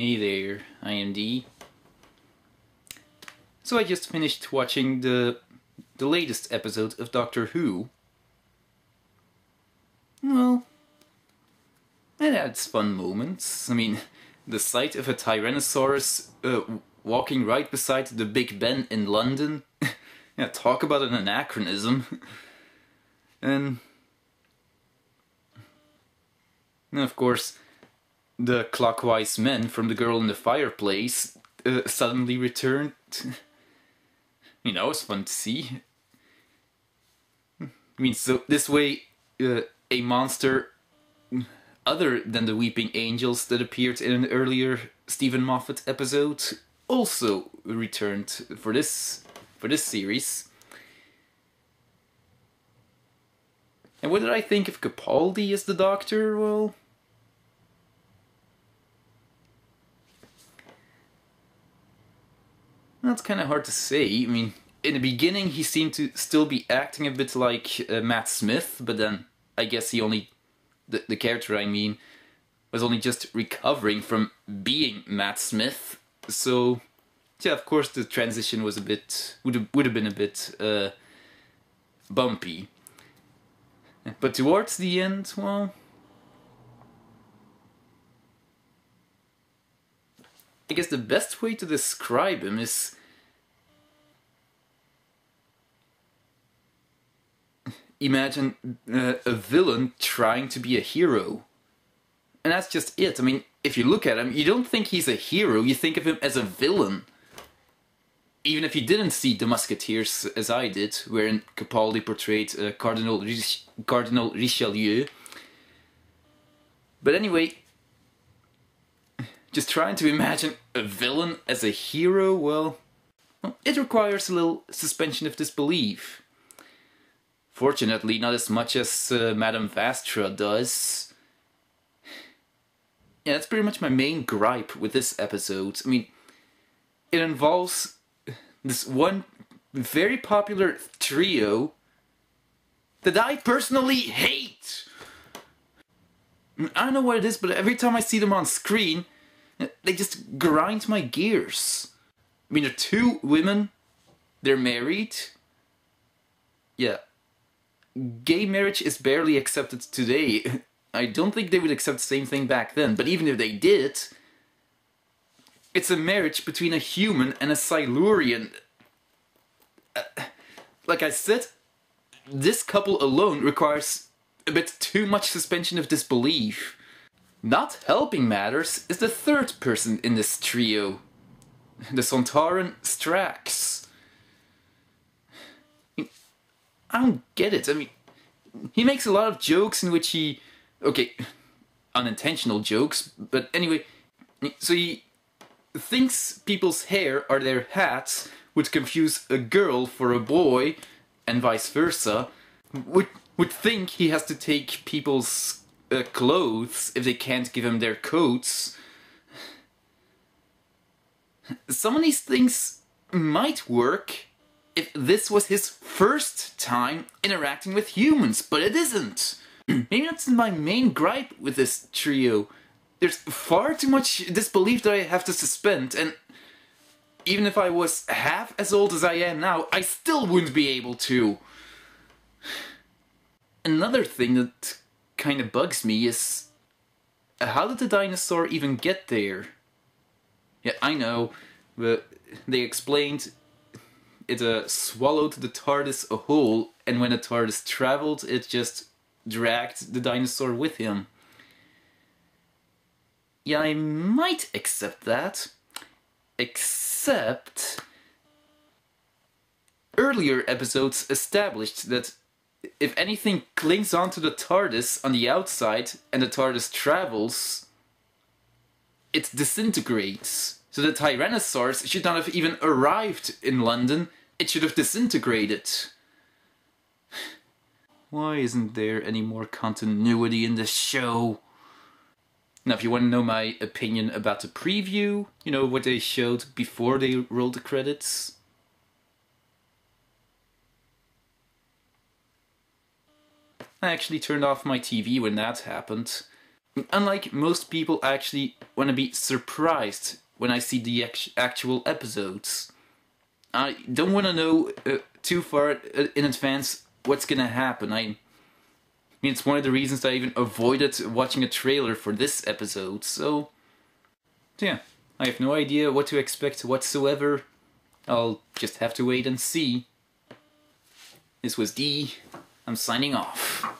Hey there, I am D. So I just finished watching the latest episode of Doctor Who. Well, it had its fun moments. I mean, the sight of a Tyrannosaurus walking right beside the Big Ben in London. Yeah, talk about an anachronism. And of course, the clockwise men from The Girl in the Fireplace suddenly returned. You know, it's fun to see. I mean, so this way, a monster other than the Weeping Angels that appeared in an earlier Stephen Moffat episode also returned for this series. And what did I think of Capaldi as the Doctor? Well, that's kind of hard to say. I mean, in the beginning he seemed to still be acting a bit like Matt Smith, but then I guess he only, the character I mean, was only just recovering from being Matt Smith. So, yeah, of course the transition was a bit, would have been a bit bumpy. But towards the end, well, I guess the best way to describe him is imagine a villain trying to be a hero. And that's just it. I mean, if you look at him, you don't think he's a hero, you think of him as a villain. Even if you didn't see The Musketeers as I did, wherein Capaldi portrayed Cardinal Richelieu. But anyway, just trying to imagine a villain as a hero, well, it requires a little suspension of disbelief. Fortunately, not as much as Madame Vastra does. Yeah, that's pretty much my main gripe with this episode. I mean, it involves this one very popular trio that I personally hate. I don't know what it is, but every time I see them on screen, they just grind my gears. I mean, they're two women, they're married. Yeah, gay marriage is barely accepted today. I don't think they would accept the same thing back then, but even if they did, it's a marriage between a human and a Silurian. Like I said, this couple alone requires a bit too much suspension of disbelief. Not helping matters is the third person in this trio, the Sontaran Strax. I don't get it. I mean, he makes a lot of jokes in which he... Okay, unintentional jokes, but anyway, so he thinks people's hair are their hats, would confuse a girl for a boy, and vice versa. Would think he has to take people's clothes if they can't give him their coats. Some of these things might work if this was his first time interacting with humans, but it isn't. Maybe that's my main gripe with this trio. There's far too much disbelief that I have to suspend, and even if I was half as old as I am now, I still wouldn't be able to. Another thing that kind of bugs me is, how did the dinosaur even get there? Yeah, I know, but they explained it swallowed the TARDIS whole, and when the TARDIS traveled, it just dragged the dinosaur with him. Yeah, I might accept that. Except earlier episodes established that if anything clings onto the TARDIS on the outside and the TARDIS travels, it disintegrates. So the Tyrannosaurus should not have even arrived in London, it should have disintegrated. Why isn't there any more continuity in this show? Now, if you want to know my opinion about the preview, you know, what they showed before they rolled the credits, I actually turned off my TV when that happened. Unlike most people, I actually want to be surprised when I see the actual episodes. I don't want to know too far in advance what's gonna happen. I mean, it's one of the reasons that I even avoided watching a trailer for this episode, so yeah, I have no idea what to expect whatsoever. I'll just have to wait and see. This was D. I'm signing off.